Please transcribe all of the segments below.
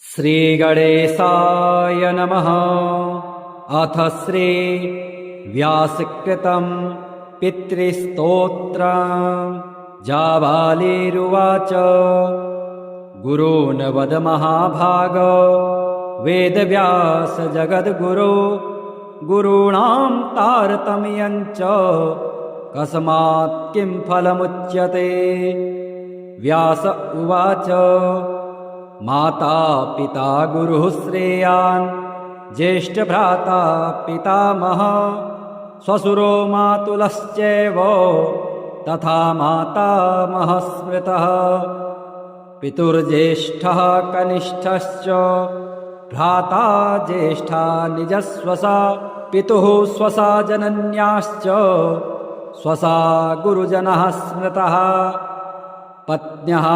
श्रीगणेशाय नमः। अथ श्री व्यासकृतं पितृस्तोत्रम्। जाबालिरुवाच गुरून् वद महाभाग वेदव्यास जगद्गुरो गुरूणां तारतम्यं च कस्मात् किं फलमुच्यते। व्यास उवाच माता पिता गुरुः श्रेयान् ज्येष्ठभ्राता पितामहः श्वशुरो मातुलश्चैव तथा मातामहः स्मृतः। पितुर्ज्येष्ठः कनिष्ठश्च भ्राता ज्येष्ठा निजस्वसा पितुः स्वसा जनन्याश्च स्वसा गुरुजनः स्मृतः। पत्न्यः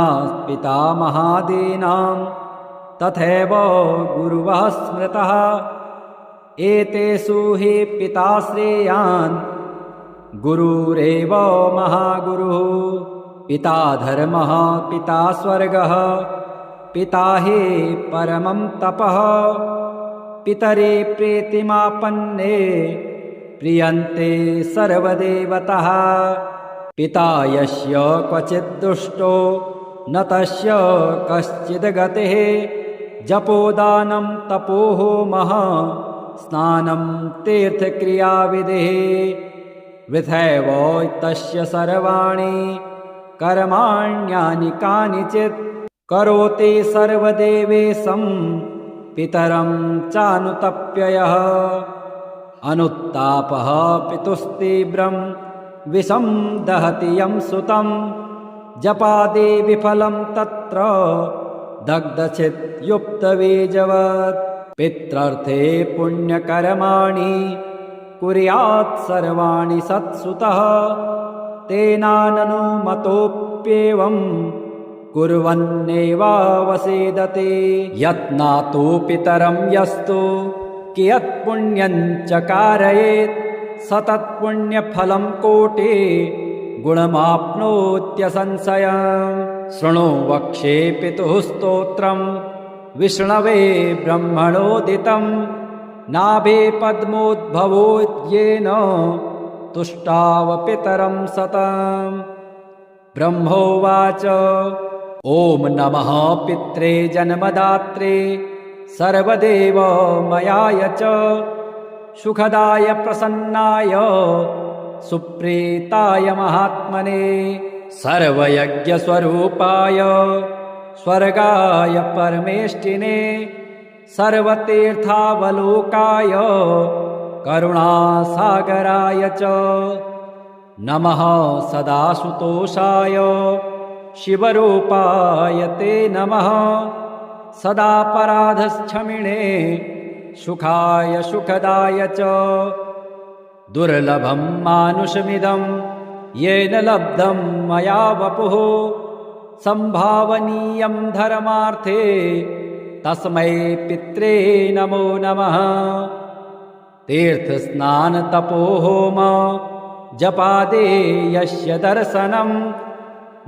पितामहादीनां तथैव गुरुवः स्मृतः। एतेषु हि पिता श्रेयान् गुरुरेव महागुरुः। पिता धर्मः पिता स्वर्गः पिता हि परमं तपः। पितरे प्रीतिमापन्ने प्रियन्ते सर्वदेवतः। पिता यस्य क्वचित् दुष्टो न तस्य कश्चिद् गतिः। जपोदानं तपोहोमः स्नानं तीर्थक्रियाविधिः। वृथैव तस्य सर्वाणि कर्माण्यानि कानिचित् करोति सर्वदेवेशं पितरं चानुतप्ययः। अनुत्तापः पितुस्तीव्रं विषं दहति यं सुतं। जपादि विफलं तत्र दग्धचित् युक्तबीजवत्। पित्रर्थे पुण्यकर्माणि कुर्यात् सर्वाणि सत्सुतः। तेनाननुमतोऽप्येवं कुर्वन्नेवावसेदते। यत्नातु पितरं यस्तु कियत् पुण्यं च कारयेत् स तत्पुण्यफलं कोटि गुणमाप्नोत्यसंशयम्। शृणु वक्ष्ये पितुः स्तोत्रं विष्णवे ब्रह्मणोदितं। नाभे पद्मोद्भवो येन तुष्टाव पितरं सतम्। ब्रह्मोवाच ॐ नमः पित्रे जन्मदात्रे सर्वदेवमयाय च सुखदाय प्रसन्नाय सुप्रीताय महात्मने। सर्वयज्ञस्वरूपाय स्वर्गाय परमेष्टिने। सर्वतीर्थावलोकाय करुणासागराय च नमः। सदासुतोषाय शिवरूपाय ते नमः। सदापराधक्षमिणे सुखाय सुखदाय च। दुर्लभं मानुषमिदं येन लब्धं मया वपुः। संभावनीयं धर्मार्थे तस्मै पित्रे नमो नमः। तीर्थस्नानतपोहोम जपादे यस्य दर्शनं।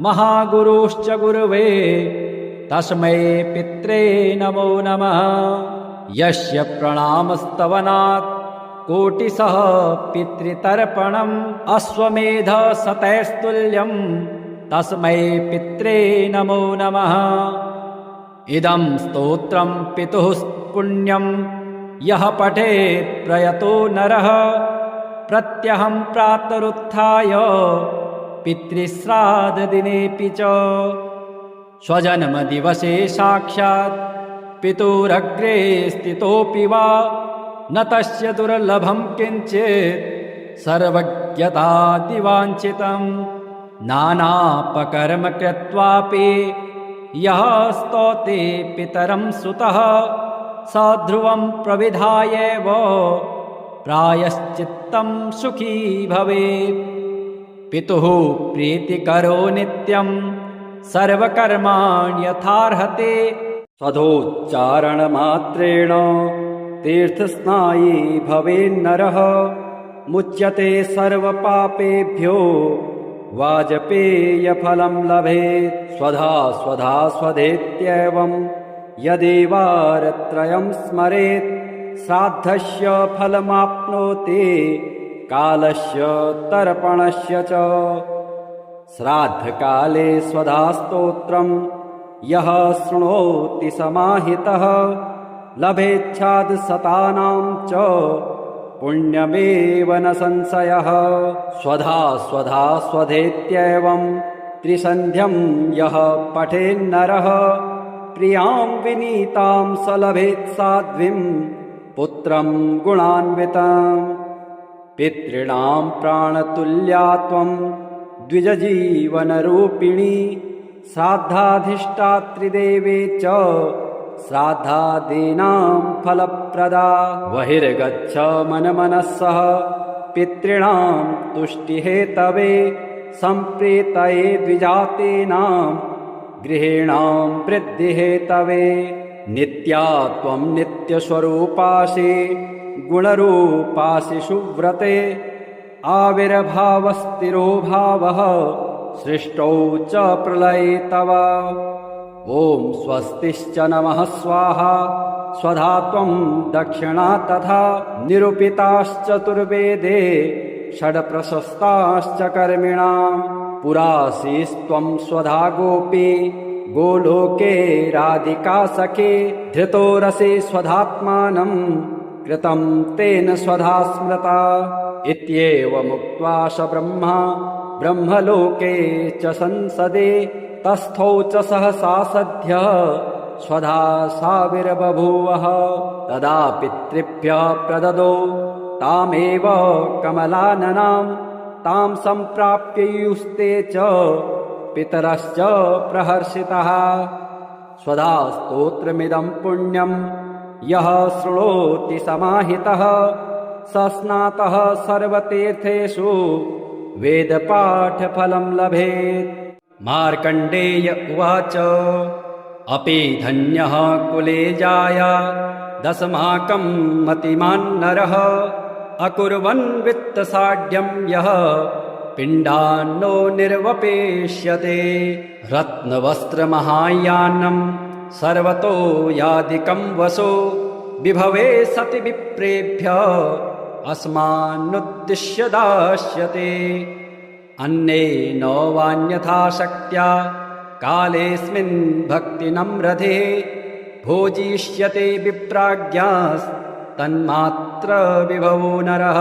महागुरुश्च गुरवे तस्मै पित्रे नमो नमः। यस्य प्रणामस्तवनात् कोटिशः पितृतर्पणम्। अश्वमेध शतैस्तुल्यं तस्मै पित्रे नमो नमः। इदं स्तोत्रं पितुः पुण्यं यः पठेत् प्रयतो नरः। प्रत्यहं प्रातरुत्थाय पितृश्राद्धदिनेऽपि च। स्वजन्मदिवसे साक्षात् पितुरग्रे स्थितोऽपि वा न तस्य दुर्लभं किञ्चित् सर्वज्ञतादिवाञ्छितं। नानापकर्म कृत्वापि यः स्तौति पितरं सुतः स ध्रुवं प्रविधायैव प्रायश्चित्तं सुखी भवेत्। पितुः प्रीतिकरो नित्यं सर्वकर्माणि यथार्हते। स्वधोच्चारणमात्रेण तीर्थस्नायी भवेन्नरः। मुच्यते सर्वपापेभ्यो वाजपेयफलं लभेत्। स्वधा स्वधा स्वधेत्येवं यदेवारत्रयं स्मरेत् श्राद्धस्य फलमाप्नोति कालस्य तर्पणस्य च। श्राद्धकाले स्वधास्तोत्रं यः शृणोति समाहितः लभेच्छादशतानां च पुण्यमेव न संशयः। स्वधा स्वधा स्वधेत्येवं त्रिसन्ध्यं यः पठेन्नरः प्रियां विनीतां स लभेत् साध्वीं पुत्रं गुणान्विताम्। पितॄणां प्राणतुल्या त्वं द्विजजीवनरूपिणी श्राद्धाधिष्ठात्रिदेवे च श्राद्धादीनां फलप्रदा। बहिर्गच्छ मनमनसः पितॄणां तुष्टिहेतवे सम्प्रीतये द्विजातीनां गृहीणां वृद्धिहेतवे। नित्या त्वं नित्यस्वरूपासि गुणरूपासि सुव्रते आविर्भावस्थिरो भावः सृष्टौ च प्रलये तव। ॐ स्वस्तिश्च नमः स्वाहा स्वधा त्वं दक्षिणा तथा निरूपिताश्चतुर्वेदे षड्प्रशस्ताश्च कर्मिणां। पुरासीस्त्वं स्वधा गोपी गोलोके राधिका सखे धृतो रसे स्वधात्मानं कृतं तेन स्वधा स्मृता। इत्येवमुक्त्वा स ब्रह्मा ब्रह्मलोके च संसदे तस्थौ च सहसा सद्यः स्वधा साविर्बभूवः। तदा पितृभ्यः प्रददौ तामेव कमलाननां तां सम्प्राप्ययुस्ते च पितरश्च प्रहर्षितः। स्वधा स्तोत्रमिदं पुण्यं यः शृणोति समाहितः स स्नातः सर्वतीर्थेषु वेदपाठफलं लभेत्। मार्कण्डेय उवाच अपि धन्यः कुले जाया दशमाकं मतिमान् नरः अकुर्वन् वित्तसाढ्यं यः पिण्डान्नो निर्वपेष्यते। रत्नवस्त्रमहायानं सर्वतो यादिकं वसो विभवे सति विप्रेभ्यः अस्मान्नुद्दिश्य दास्यते। अन्येन वान्यथा शक्त्या कालेऽस्मिन् भक्तिनम्रधे भोजिष्यते विप्राज्ञास्तन्मात्र विभवो नरः।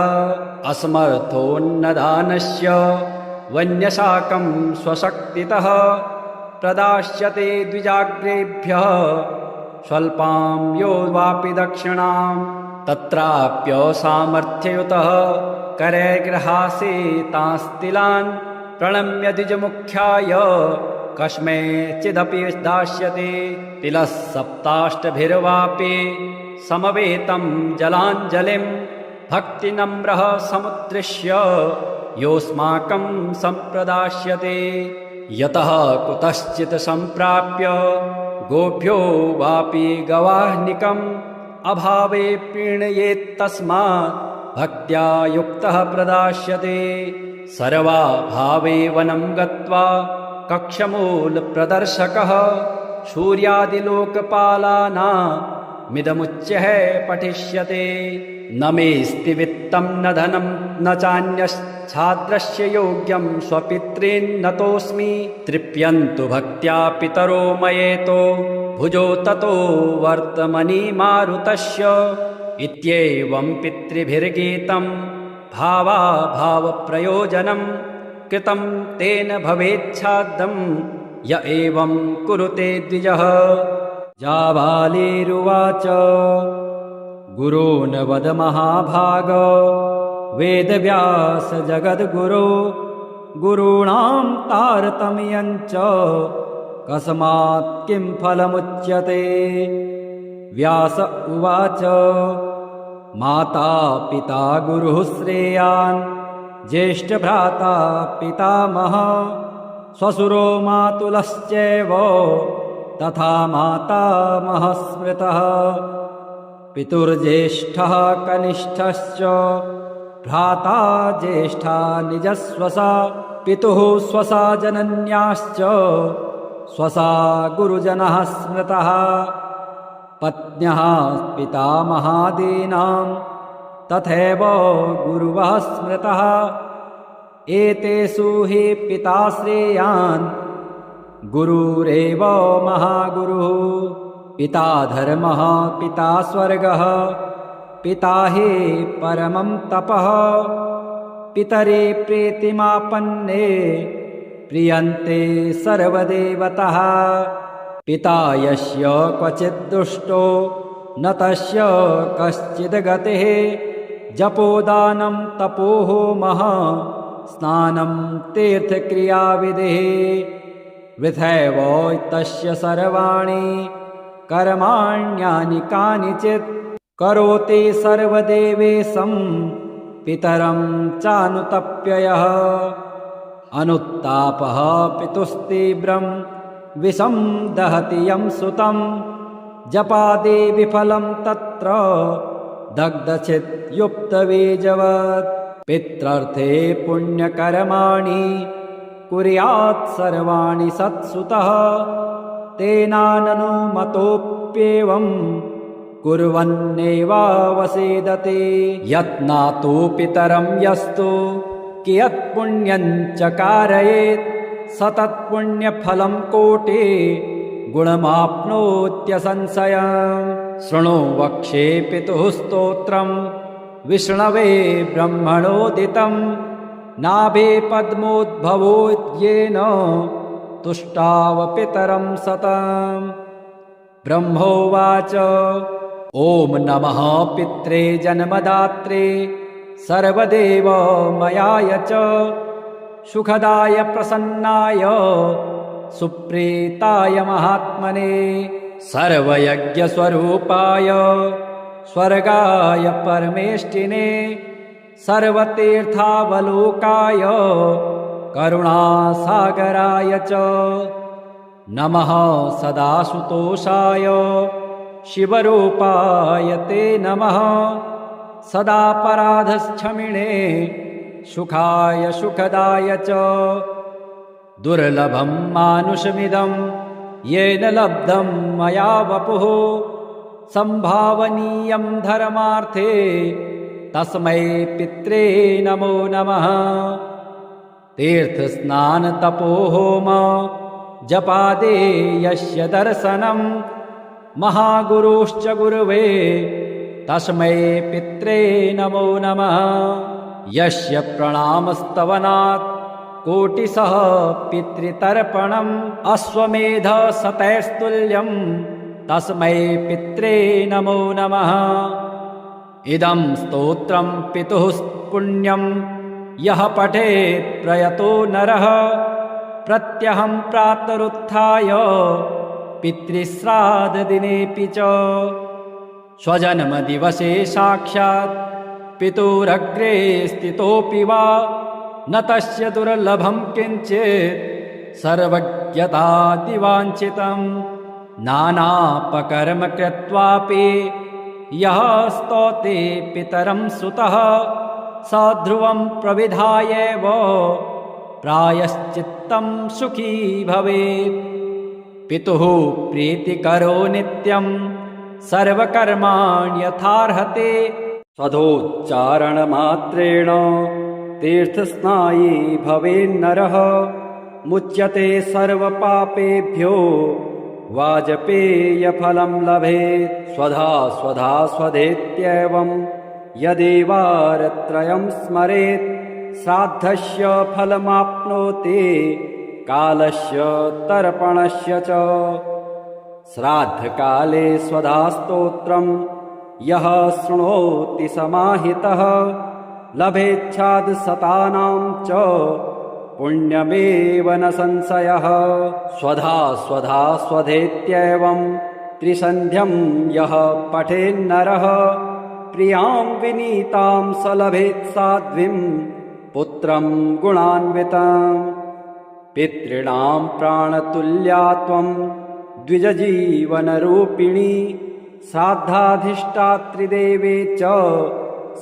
असमर्थोन्नदानस्य वन्यशाकं स्वशक्तितः प्रदास्यते द्विजाग्रेभ्यः स्वल्पां यो वापि दक्षिणां। तत्राप्यसामर्थ्ययुतः करैर्गृहासे तांस्तिलान् प्रणम्य द्विजमुख्याय कस्मैचिदपि दास्यते। तिलः सप्ताष्टभिर्वापि समवेतं जलाञ्जलिं भक्तिनम्रः समुद्दिश्य योऽस्माकं सम्प्रदास्यते। यतः कुतश्चित् सम्प्राप्य गोभ्यो वापि गवाह्निकम् अभावे प्रीणयेत्तस्मात् भक्त्या युक्तः प्रदास्यते। सर्वाभावे वनं गत्वा कक्षमूलप्रदर्शकः सूर्यादिलोकपालानामिदमुच्यः पठिष्यते। न मेऽस्ति वित्तं न धनं न चान्यच्छाद्रस्य योग्यं स्वपितॄन्नतोऽस्मि। तृप्यन्तु भक्त्या पितरो मयेतो भुजो ततो वर्तमनि मारुतस्य। इत्येवं पितृभिर्गीतं भावाभावप्रयोजनं कृतं तेन भवेच्छाद्दं य एवं कुरुते द्विजः। जाबालिरुवाच गुरून् वद महाभाग वेदव्यास जगद्गुरो गुरूणां तारतम्यं च कस्मात् किं फलमुच्यते। व्यास उवाच माता पिता गुरुः श्रेयान् ज्येष्ठभ्राता पितामहः श्वशुरो मातुलश्चैव तथा मातामहः स्मृतः। पितुर्ज्येष्ठः कनिष्ठश्च भ्राता ज्येष्ठा निजस्वसा पितुः स्वसा जनन्याश्च स्वसा गुरुजनः स्मृतः। पत्न्यः पितामहादीनां तथैव गुरुवः स्मृतः एतेषु हि पिताश्रेयान् गुरुरेव महागुरुः पिता धर्मः पिता स्वर्गः पिता हि परमं तपः पितरे प्रीतिमापन्ने प्रियन्ते सर्वदेवतः पिता यस्य क्वचित् दुष्टो न तस्य कश्चिद् गतिः जपोदानं तपोहोमः स्नानं तीर्थक्रियाविधिः वृथैव तस्य सर्वाणि कर्माण्यानि कानिचित् करोति सर्वदेवेशं पितरं चानुतप्ययः अनुत्तापः पितुस्तीव्रं विषं दहति यं सुतं जपादि विफलं तत्र दग्धचित्युक्तबीजवत् पित्रर्थे पुण्यकर्माणि कुर्यात् सर्वाणि सत्सुतः तेनाननुमतोऽप्येवं कुर्वन्नेवावसेदते यत्नातु पितरं यस्तु कियत्पुण्यं च कारयेत् सतत्पुण्यफलं कोटि गुणमाप्नोत्यसंशयम् शृणु वक्ष्ये पितुः स्तोत्रं विष्णवे ब्रह्मणोदितं नाभे पद्मोद्भवोद्येन तुष्टाव पितरं सतम् ब्रह्मोवाच ॐ नमः पित्रे जन्मदात्रे सर्वदेवमयाय च सुखदाय प्रसन्नाय सुप्रीताय महात्मने सर्वयज्ञस्वरूपाय स्वर्गाय परमेष्टिने सर्वतीर्थावलोकाय करुणासागराय च नमः सदाशुतोषाय शिवरूपाय ते नमः सदापराधक्षमिणे सुखाय सुखदाय च दुर्लभं मानुषमिदं येन लब्धं मया वपुः संभावनीयं धर्मार्थे तस्मै पित्रे नमो नमः तीर्थस्नानतपोहोम जपादे यस्य दर्शनं महागुरुश्च गुरुवे तस्मै पित्रे नमो नमः यस्य प्रणामस्तवनात् कोटिशः पितृतर्पणम् अश्वमेधशतैस्तुल्यं तस्मै पित्रे नमो नमः इदं स्तोत्रं पितुः पुण्यं यः पठेत् प्रयतो नरः प्रत्यहं प्रातरुत्थाय पितृश्राद्धदिनेऽपि च स्वजन्मदिवसे साक्षात् पितुरग्रे स्थितोऽपि वा न तस्य दुर्लभं किञ्चित् सर्वज्ञतादिवाञ्छितं नानापकर्म कृत्वापि यः स्तौति पितरं सुतः स ध्रुवं प्रविधायैव प्रायश्चित्तं सुखी भवेत् पितुः प्रीतिकरो नित्यं सर्वकर्माण्यथार्हते स्वधोच्चारणमात्रेण तीर्थस्नायी भवेन्नरः मुच्यते सर्वपापेभ्यो वाजपेयफलं लभेत् स्वधा स्वधा स्वधेत्येवं यदेवारत्रयं स्मरेत् श्राद्धस्य फलमाप्नोति कालस्य तर्पणस्य च श्राद्धकाले स्वधास्तोत्रं यः शृणोति समाहितः लभेच्छादशतानां च पुण्यमेव न संशयः स्वधा स्वधा स्वधेत्येवं त्रिसन्ध्यं यः पठेन्नरः प्रियां विनीतां स लभेत् साध्वीं पुत्रं गुणान्वितं पितॄणां प्राणतुल्या त्वं द्विजजीवनरूपिणी श्राद्धाधिष्ठात्रिदेवे च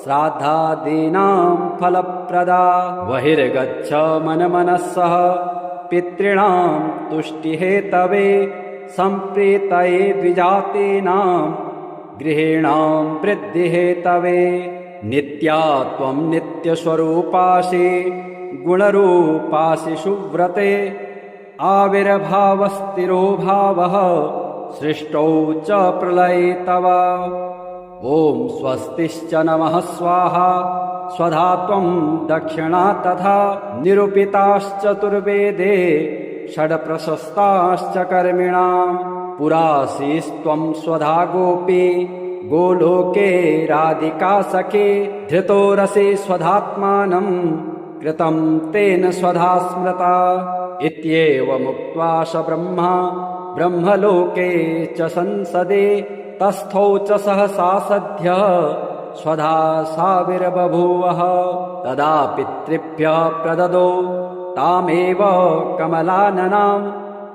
श्राद्धादीनां फलप्रदा बहिर्गच्छ मनमनः सह पितॄणां तुष्टिहेतवे सम्प्रीतये द्विजातीनां गृहीणां वृद्धिहेतवे नित्या त्वं नित्यस्वरूपासि गुणरूपासि सुव्रते आविर्भावस्थिरो भावः सृष्टौ च प्रलये तव ॐ स्वस्तिश्च नमः स्वाहा स्वधा त्वं दक्षिणा तथा निरूपिताश्चतुर्वेदे षड्प्रशस्ताश्च कर्मिणां पुरासीस्त्वं स्वधा गोपी गोलोके राधिका सखे धृतो रसे स्वधात्मानं कृतं तेन स्वधा स्मृता इत्येवमुक्त्वा स ब्रह्मा ब्रह्मलोके च संसदे तस्थौ च सहसा सद्यः स्वधा साविर्बभूवः तदा पितृभ्यः प्रददो तामेव कमलाननां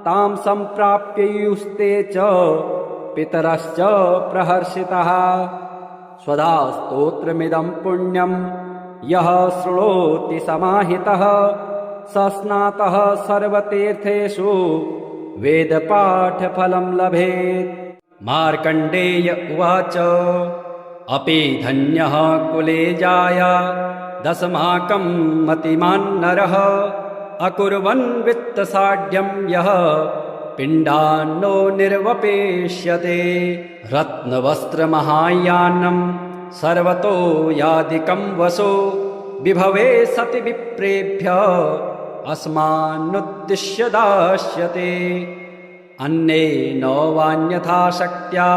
तां सम्प्राप्ययुस्ते च पितरश्च प्रहर्षितः स्वधा स्तोत्रमिदं पुण्यं यः शृणोति समाहितः स स्नातः सर्वतीर्थेषु वेदपाठफलं लभेत् मार्कण्डेय उवाच अपि धन्यः कुले जाया दशमाकं मतिमान् नरः अकुर्वन् वित्तसाढ्यं यः पिण्डान्नो निर्वपेष्यते रत्नवस्त्रमहायानं सर्वतो यादिकं वसो विभवे सति विप्रेभ्यः अस्मान्नुद्दिश्य दास्यते अन्येन वान्यथा शक्त्या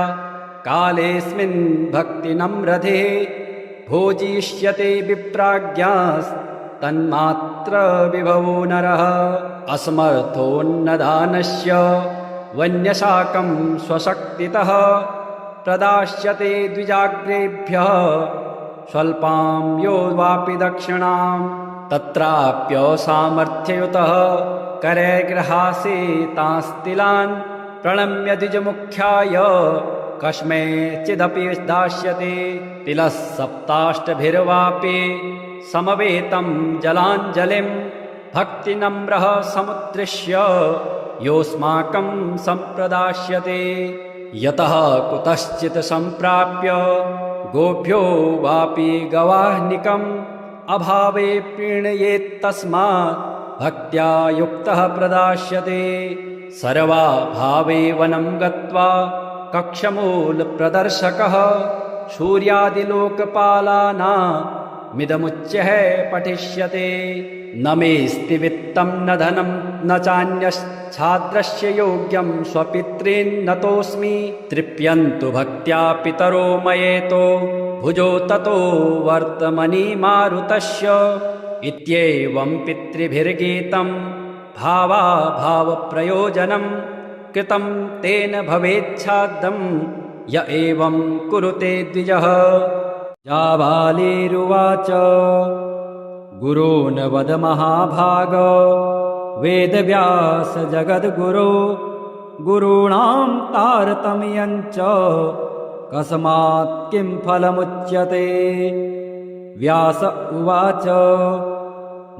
कालेऽस्मिन् भक्तिनम्रधे भोजिष्यते विप्राज्ञास्तन्मात्र विभवो नरः असमर्थोन्नदानस्य वन्यशाकं स्वशक्तितः प्रदास्यते द्विजाग्रेभ्यः स्वल्पां यो वापि दक्षिणां तत्राप्यसामर्थ्ययुतः करैर्गृहासे तांस्तिलान् प्रणम्य द्विजमुख्याय कस्मैचिदपि दास्यते तिलः सप्ताष्टभिर्वापि समवेतं जलाञ्जलिं भक्तिनम्रः समुद्दिश्य योऽस्माकं सम्प्रदास्यते यतः कुतश्चित् सम्प्राप्य गोभ्यो वापि गवाह्निकम् अभावे प्रीणयेत्तस्मात् भक्त्या युक्तः प्रदास्यते सर्वाभावे वनं गत्वा कक्षमूलप्रदर्शकः सूर्यादिलोकपालानामिदमुच्यः पठिष्यते न मेऽस्ति वित्तं न धनं न चान्यच्छाद्रस्य योग्यं स्वपितॄन्नतोऽस्मि तृप्यन्तु भक्त्या पितरो मयेतो भुजो ततो वर्तमनि मारुतस्य इत्येवं पितृभिर्गीतं भावाभावप्रयोजनं कृतं तेन भवेच्छाद्दं य एवं कुरुते द्विजः जाबालिरुवाच गुरून् वद महाभाग वेदव्यास जगद्गुरो गुरूणां तारतम्यञ्च कस्मात् किं फलमुच्यते व्यास उवाच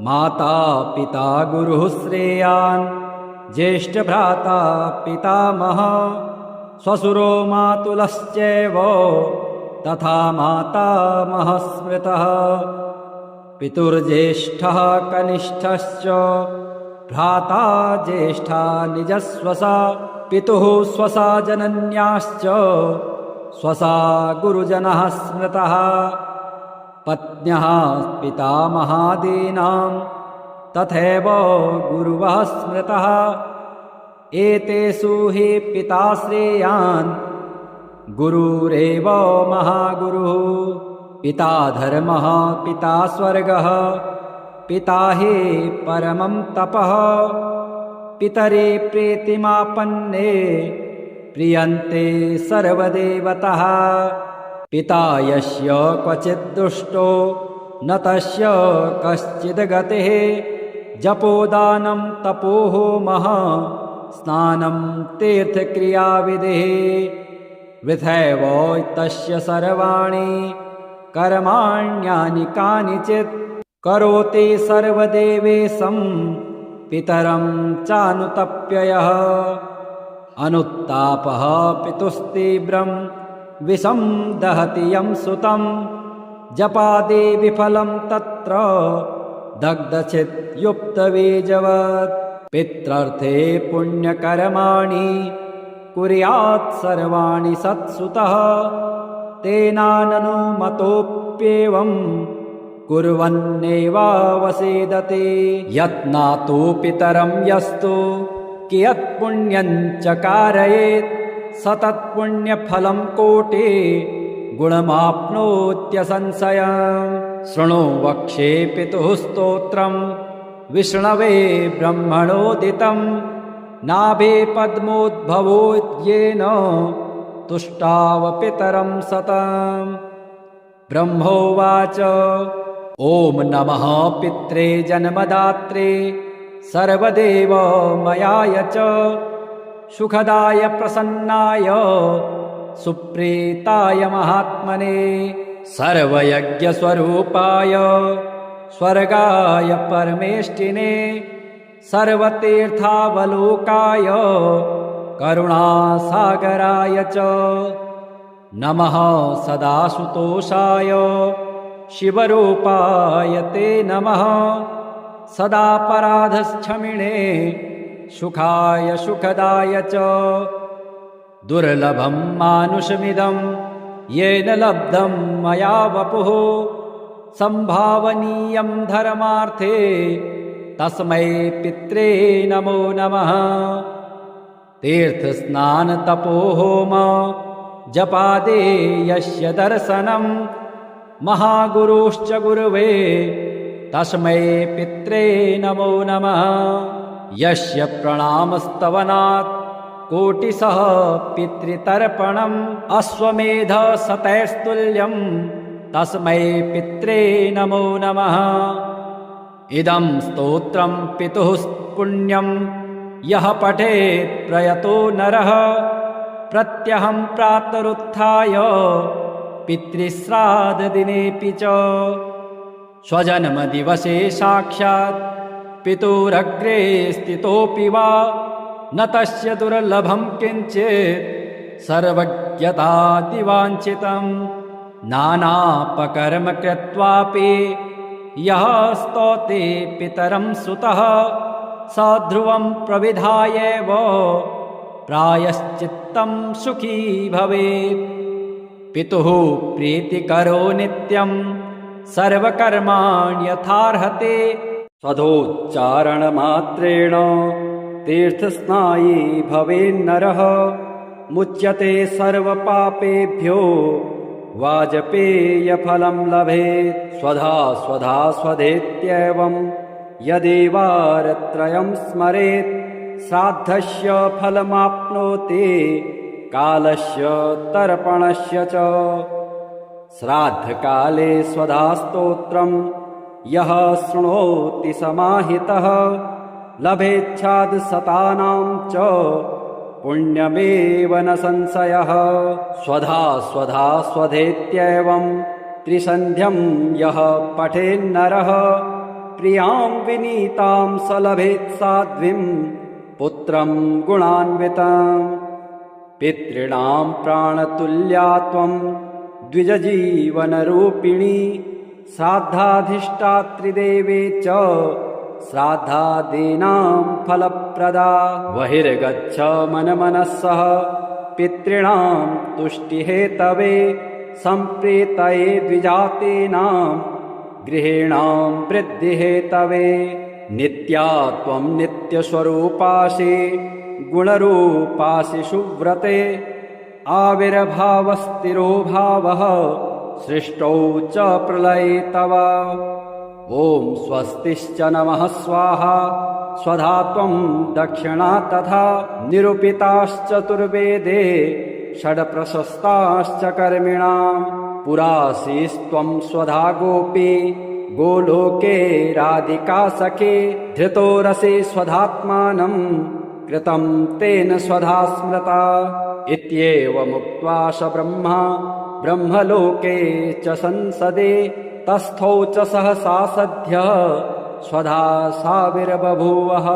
माता पिता गुरुः श्रेयान् ज्येष्ठभ्राता पितामहः श्वशुरो मातुलश्चैव तथा मातामहः स्मृतः पितुर्ज्येष्ठः कनिष्ठश्च भ्राता ज्येष्ठा निजस्वसा पितुः स्वसा जनन्याश्च स्वसा गुरुजनः स्मृतः पत्न्यः पितामहादीनां तथैव गुरुवः स्मृतः एतेषु हि पिता श्रेयान् गुरुरेव महागुरुः पिता धर्मः पिता स्वर्गः पिता हि परमं तपः पितरे प्रीतिमापन्ने प्रियन्ते सर्वदेवतः पिता यस्य क्वचित् दुष्टो न तस्य कश्चिद्गतिः जपोदानं तपोहोमः स्नानं तीर्थक्रियाविधिः वृथैव तस्य सर्वाणि कर्माण्यानि कानिचित् करोति सर्वदेवेशं पितरं चानुतप्ययः अनुत्तापः पितुस्तीव्रं विषं दहति यं सुतं जपादे विफलं तत्र दग्धचित्युक्तबीजवत् पित्रर्थे पुण्यकर्माणि कुर्यात् सर्वाणि सत्सुतः तेनाननुमतोऽप्येवं कुर्वन्नेवावसेदते यत्नातो पितरं यस्तु कियत्पुण्यं च कारयेत् सतत्पुण्यफलं कोटि गुणमाप्नोत्यसंशयम् शृणु वक्ष्ये पितुः स्तोत्रम् विष्णवे ब्रह्मणोदितं नाभे पद्मोद्भवोद्येन तुष्टाव पितरं सतम् ब्रह्मोवाच ॐ नमः पित्रे जन्मदात्रे सर्वदेवमयाय च सुखदाय प्रसन्नाय सुप्रीताय महात्मने सर्वयज्ञस्वरूपाय स्वर्गाय परमेष्टिने सर्वतीर्थावलोकाय करुणासागराय च नमः सदासुतोषाय शिवरूपाय ते नमः सदापराधक्षमिणे सुखाय सुखदाय च दुर्लभं मानुषमिदं येन लब्धं मया वपुः संभावनीयं धर्मार्थे तस्मै पित्रे नमो नमः तीर्थस्नानतपोहोम जपादे यस्य दर्शनं महागुरुश्च गुरुवे तस्मै पित्रे नमो नमः यस्य प्रणामस्तवनात् कोटिशः पितृतर्पणम् अश्वमेधशतैस्तुल्यं तस्मै पित्रे नमो नमः इदं स्तोत्रं पितुः पुण्यं यः पठेत् प्रयतो नरः प्रत्यहं प्रातरुत्थाय पितृश्राद्धदिनेऽपि च स्वजन्मदिवसे साक्षात् पितुरग्रे स्थितोऽपि वा न तस्य दुर्लभं किञ्चित् सर्वज्ञतादिवाञ्छितं नानापकर्म कृत्वापि यः स्तौते पितरं सुतः स ध्रुवं प्रविधायैव प्रायश्चित्तं सुखी भवेत् पितुः प्रीतिकरो नित्यं सर्वकर्माण्यथार्हते स्वधोच्चारणमात्रेण तीर्थस्नायी भवेन्नरः मुच्यते सर्वपापेभ्यो वाजपेयफलं लभेत् स्वधा स्वधा स्वधेत्येवं यदेवारत्रयं स्मरेत् श्राद्धस्य फलमाप्नोति कालस्य तर्पणस्य च श्राद्धकाले स्वधा स्तोत्रं यः शृणोति समाहितः लभेच्छादशतानां च पुण्यमेव न संशयः स्वधा स्वधा स्वधेत्येवं त्रिसन्ध्यं यः पठेन्नरः प्रियां विनीतां स लभेत् साध्वीं पुत्रं गुणान्वितं पितॄणां प्राणतुल्या त्वं द्विजजीवनरूपिणी श्राद्धाधिष्ठात्रिदेवे च श्राद्धादीनां फलप्रदा बहिर्गच्छ मनमनस्सः पितॄणां तुष्टिहेतवे सम्प्रीतये द्विजातीनां गृहीणां वृद्धिहेतवे नित्या त्वं नित्यस्वरूपासि गुणरूपासि सुव्रते आविर्भावस्थिरो भावः सृष्टौ च प्रलये तव ॐ स्वस्तिश्च नमः स्वाहा स्वधा त्वं दक्षिणा तथा निरूपिताश्चतुर्वेदे षड्प्रशस्ताश्च कर्मिणां पुरासीस्त्वं स्वधा गोपी गोलोके राधिका सखे धृतो रसे स्वधात्मानं कृतं तेन स्वधा स्मृता इत्येवमुक्त्वा स ब्रह्मा ब्रह्मलोके च संसदे तस्थौ च सहसा सद्यः स्वधा साविर्बभूवः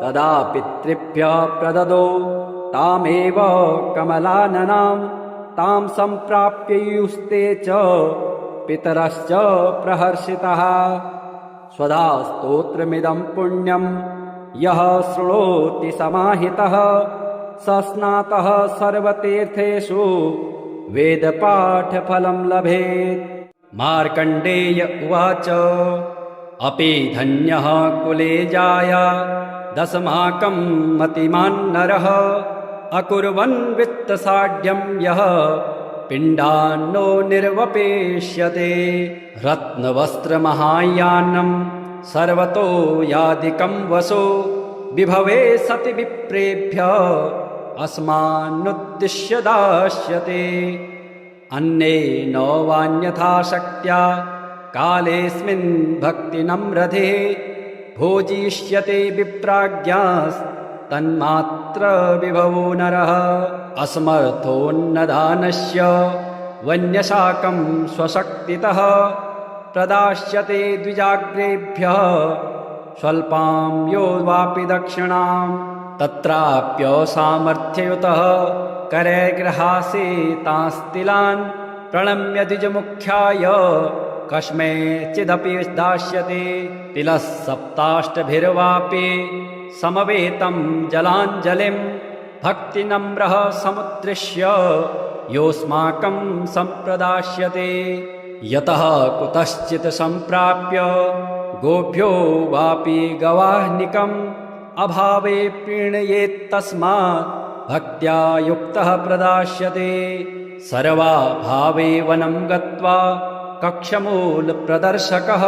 तदा पितृभ्यः प्रददौ तामेव कमलाननां तां सम्प्राप्ययुस्ते च पितरश्च प्रहर्षिताः। स्वधा स्तोत्रमिदं पुण्यं यः शृणोति समाहितः स स्नातः सर्वतीर्थेषु वेदपाठफलं लभेत्। मार्कण्डेय उवाच अपि धन्यः कुले जाया दशमाकं मतिमान् नरः अकुर्वन् वित्तसाढ्यं यः पिण्डान्नो निर्वपेष्यते। रत्नवस्त्रमहायानं सर्वतो यादिकं वसो विभवे सति विप्रेभ्यः अस्मान्नुद्दिश्य दास्यते। अन्येन वान्यथा शक्त्या कालेऽस्मिन् भक्तिनम्रधे भोजिष्यते विप्राज्ञास्तन्मात्र विभवो नरः। असमर्थोन्नदानस्य वन्यशाकं स्वशक्तितः प्रदास्यते द्विजाग्रेभ्यः स्वल्पां यो वापि दक्षिणां। तत्राप्यसामर्थ्ययुतः करैर्गृहासे तांस्तिलान् प्रणम्य द्विजमुख्याय कस्मैचिदपि दास्यते। तिलः सप्ताष्टभिर्वापि समवेतं जलाञ्जलिं भक्तिनम्रः समुद्दिश्य योऽस्माकं सम्प्रदास्यते। यतः कुतश्चित् सम्प्राप्य गोभ्यो वापि गवाह्निकम् अभावे प्रीणयेत्तस्मात् भक्त्या युक्तः प्रदास्यते। सर्वाभावे वनं गत्वा कक्षमूलप्रदर्शकः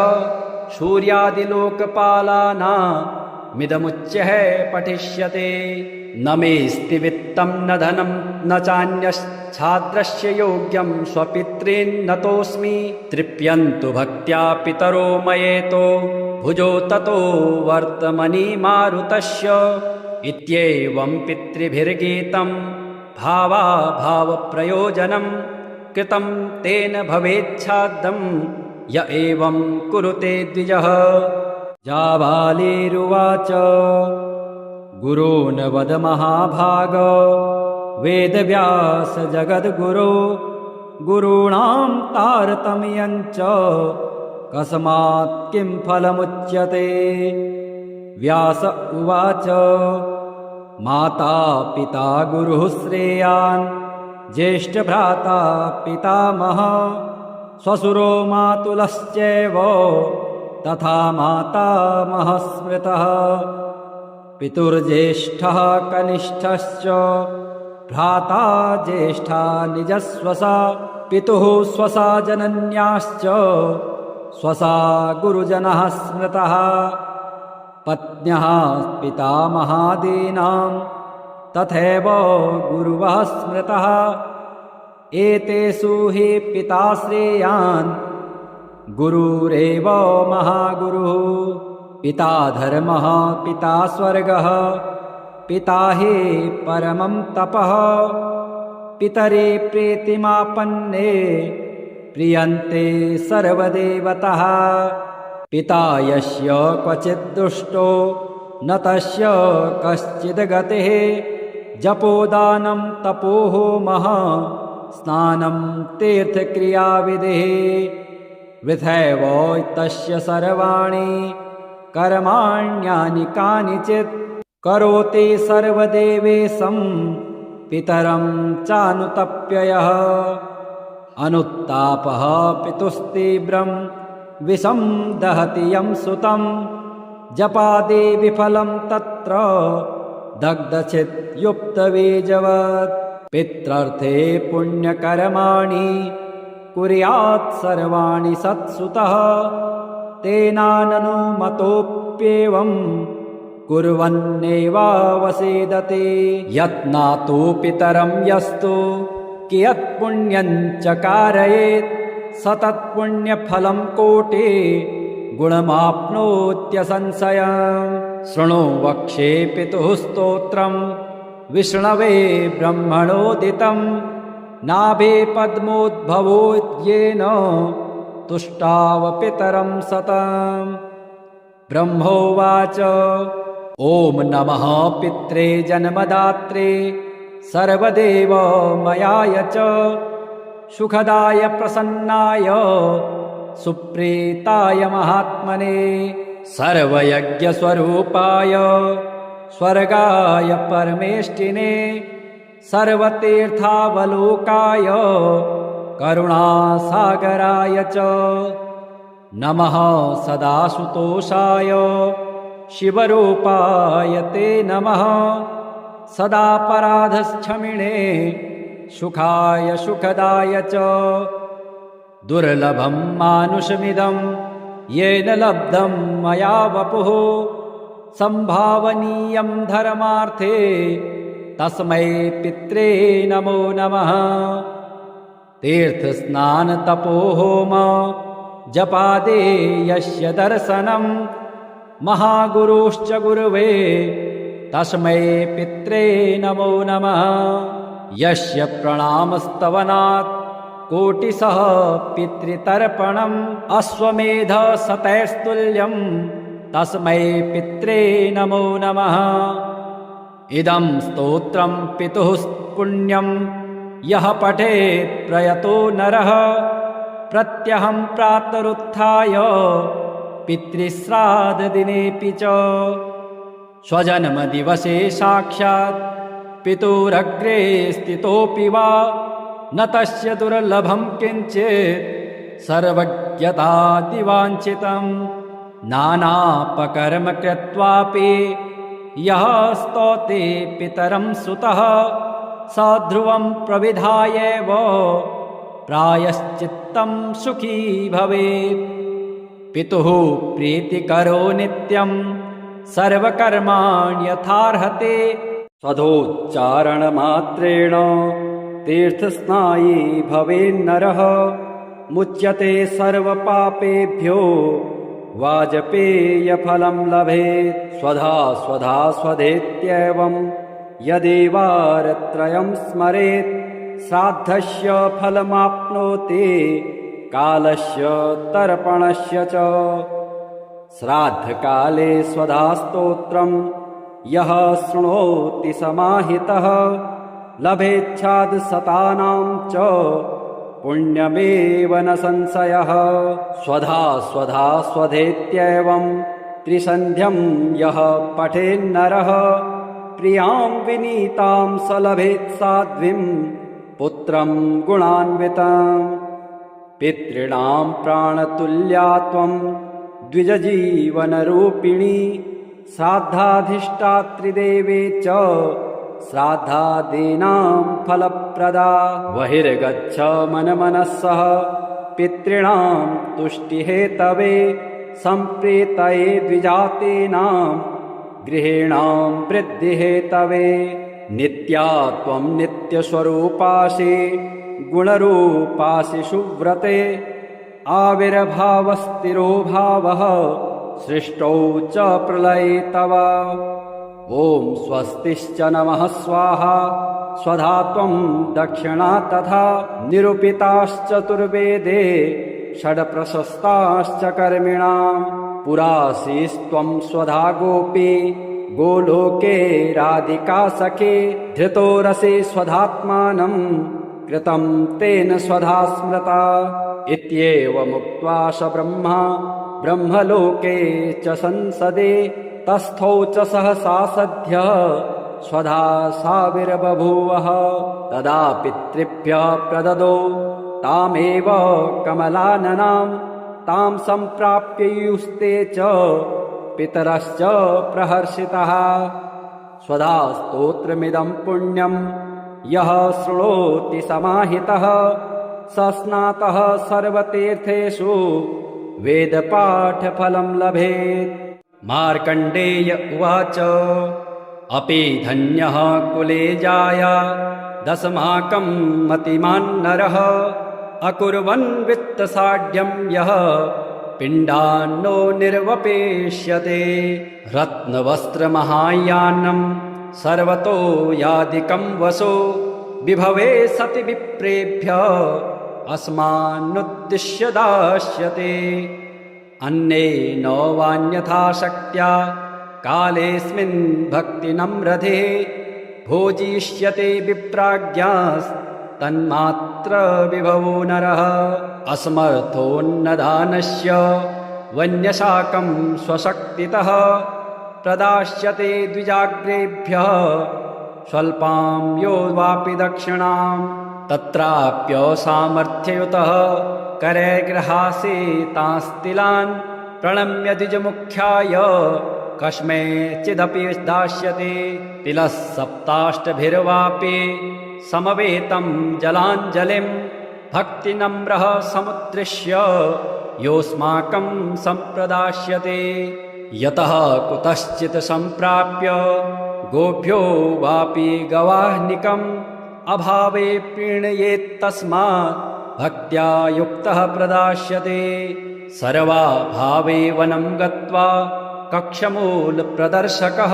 सूर्यादिलोकपालानामिदमुच्यः पठिष्यते। न मेऽस्ति वित्तं न धनं न चान्यच्छाद्रस्य योग्यं स्वपितॄन्नतोऽस्मि। तृप्यन्तु भक्त्या पितरो मयेतो भुजो ततो वर्तमनि मारुतस्य। इत्येवं पितृभिर्गीतं भावाभावप्रयोजनं कृतं तेन भवेच्छाद्दं य एवं कुरुते द्विजः। जाबालिरुवाच गुरून् वद महाभाग वेदव्यास जगद्गुरो गुरूणां तारतम्यं च कस्मात् किं फलमुच्यते। व्यास उवाच माता पिता गुरुः श्रेयान् ज्येष्ठभ्राता पितामहः श्वशुरो मातुलश्चैव तथा मातामहः स्मृतः। पितुर्ज्येष्ठः कनिष्ठश्च भ्राता ज्येष्ठा निजस्वसा पितुः स्वसा जनन्याश्च स्वसा गुरुजनः स्मृतः। पत्न्यः पितामहादीनां तथैव गुरुवः स्मृतः। एतेषु हि पिता श्रेयान् गुरुरेव महागुरुः। पिता धर्मः पिता स्वर्गः पिता हि परमं तपः। पितरे प्रीतिमापन्ने प्रियन्ते सर्वदेवतः। पिता यस्य क्वचित् दुष्टो न तस्य कश्चिद् गतिः। जपोदानं तपोहोमः स्नानं तीर्थक्रियाविधिः। वृथैव तस्य सर्वाणि कर्माण्यानि कानिचित् करोति सर्वदेवेशं पितरं चानुतप्ययः। अनुत्तापः पितुस्तीव्रं विषं दहति यं सुतं। जपादि विफलं तत्र दग्धचित्युक्तबीजवत्। पित्रर्थे पुण्यकर्माणि कुर्यात् सर्वाणि सत्सुतः। तेनाननुमतोऽप्येवं कुर्वन्नेवावसेदते। यत्नातु पितरं यस्तु कियत्पुण्यं च कारयेत् स तत्पुण्यफलं कोटि गुणमाप्नोत्यसंशयम्। शृणु वक्ष्ये पितुः स्तोत्रं विष्णवे ब्रह्मणोदितं। नाभे पद्मोद्भवोद्येन तुष्टाव पितरं सतम्। ब्रह्मोवाच ॐ नमः पित्रे जन्मदात्रे सर्वदेवमयाय च सुखदाय प्रसन्नाय सुप्रीताय महात्मने सर्वयज्ञस्वरूपाय स्वर्गाय परमेष्टिने सर्वतीर्थावलोकाय करुणासागराय च नमः सदाशुतोषाय शिवरूपाय ते नमः सदापराधक्षमिणे सुखाय सुखदाय च दुर्लभं मानुषमिदं येन लब्धं मया वपुः संभावनीयं धर्मार्थे तस्मै पित्रे नमो नमः तीर्थस्नानतपोहोम जपादे यस्य दर्शनं महागुरुश्च गुरुवे तस्मै पित्रे नमो नमः यस्य प्रणामस्तवनात् कोटिशः पितृतर्पणम् अश्वमेधशतैस्तुल्यं तस्मै पित्रे नमो नमः इदं स्तोत्रं पितुः पुण्यं यः पठेत् प्रयतो नरः प्रत्यहं प्रातरुत्थाय पितृश्राद्धदिनेऽपि च स्वजन्मदिवसे साक्षात् पितुरग्रे स्थितोऽपि वा न तस्य दुर्लभं किञ्चित् सर्वज्ञतादिवाञ्छितं नानापकर्म कृत्वापि यः स्तौते पितरं सुतः स ध्रुवं प्रविधायैव प्रायश्चित्तं सुखी भवेत् पितुः प्रीतिकरो नित्यं सर्वकर्माण्यथार्हते स्वधोच्चारणमात्रेण तीर्थस्नायी भवेन्नरः मुच्यते सर्वपापेभ्यो वाजपेयफलं लभेत् स्वधा स्वधा स्वधेत्येवं यदेवारत्रयं स्मरेत् श्राद्धस्य फलमाप्नोति कालस्य तर्पणस्य च श्राद्धकाले स्वधा स्तोत्रं यः शृणोति समाहितः लभेच्छादशतानां च पुण्यमेव न संशयः स्वधा स्वधा स्वधेत्येवं त्रिसन्ध्यं यः पठेन्नरः प्रियां विनीतां स लभेत् साध्वीं पुत्रं गुणान्वितं पितॄणां प्राणतुल्या त्वं द्विजजीवनरूपिणी श्राद्धाधिष्ठात्रिदेवे च श्राद्धादीनां फलप्रदा बहिर्गच्छ मनमनस्सः पितॄणां तुष्टिहेतवे सम्प्रीतये द्विजातीनां गृहीणां वृद्धिहेतवे नित्या त्वं नित्यस्वरूपासि गुणरूपासि सुव्रते आविर्भावस्थिरो भावः सृष्टौ च प्रलये तव ॐ स्वस्तिश्च नमः स्वाहा स्वधा त्वं दक्षिणा तथा निरूपिताश्चतुर्वेदे षड्प्रशस्ताश्च कर्मिणां पुरासीस्त्वं स्वधा गोपी गोलोके राधिका सखे धृतो रसे स्वधात्मानं कृतं तेन स्वधा स्मृता इत्येवमुक्त्वा स ब्रह्मा ब्रह्मलोके च संसदे तस्थौ च सहसा सद्यः स्वधा साविर्बभूवः तदा पितृभ्यः प्रददौ तामेव कमलाननां तां सम्प्राप्य युस्ते च पितरश्च प्रहर्षितः स्वधा स्तोत्रमिदं पुण्यं यः शृणोति समाहितः स स्नातः सर्वतीर्थेषु वेदपाठफलं लभेत् मार्कण्डेय उवाच अपि धन्यः कुले जाया दशमाकं मतिमान् नरः अकुर्वन् वित्तसाढ्यं यः पिण्डान्नो निर्वपेष्यते रत्नवस्त्रमहायानं सर्वतो यादिकं वसो विभवे सति विप्रेभ्यः अस्मान्नुद्दिश्य दास्यते अन्येन वान्यथा शक्त्या कालेऽस्मिन् भक्तिनम्रधे भोजिष्यते विप्राज्ञास्तन्मात्र विभवो नरः असमर्थोन्नदानस्य वन्यशाकं स्वशक्तितः प्रदास्यते द्विजाग्रेभ्यः स्वल्पां यो वापि दक्षिणां तत्राप्यसामर्थ्ययुतः करैर्गृहासे तांस्तिलान् प्रणम्य द्विजमुख्याय कस्मैचिदपि दास्यते तिलः सप्ताष्टभिर्वापि समवेतं जलाञ्जलिं भक्तिनम्रः समुद्दिश्य योऽस्माकं सम्प्रदास्यते यतः कुतश्चित् सम्प्राप्य गोभ्यो वापि गवाह्निकम् अभावे प्रीणयेत्तस्मात् भक्त्या युक्तः प्रदास्यते सर्वाभावे वनं गत्वा कक्षमूलप्रदर्शकः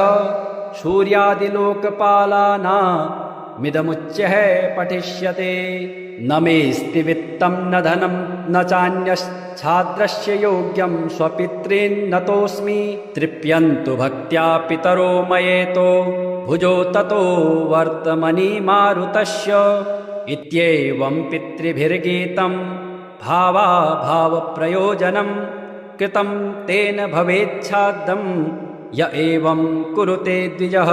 सूर्यादिलोकपालानामिदमुच्यः पठिष्यते न मेऽस्ति वित्तं न धनं न चान्यच्छाद्रस्य योग्यं स्वपितॄन्नतोऽस्मि तृप्यन्तु भक्त्या पितरो मयेतो भुजो ततो वर्तमनि मारुतस्य इत्येवं पितृभिर्गीतं भावाभावप्रयोजनं कृतं तेन भवेच्छाद्दं य एवं कुरुते द्विजः।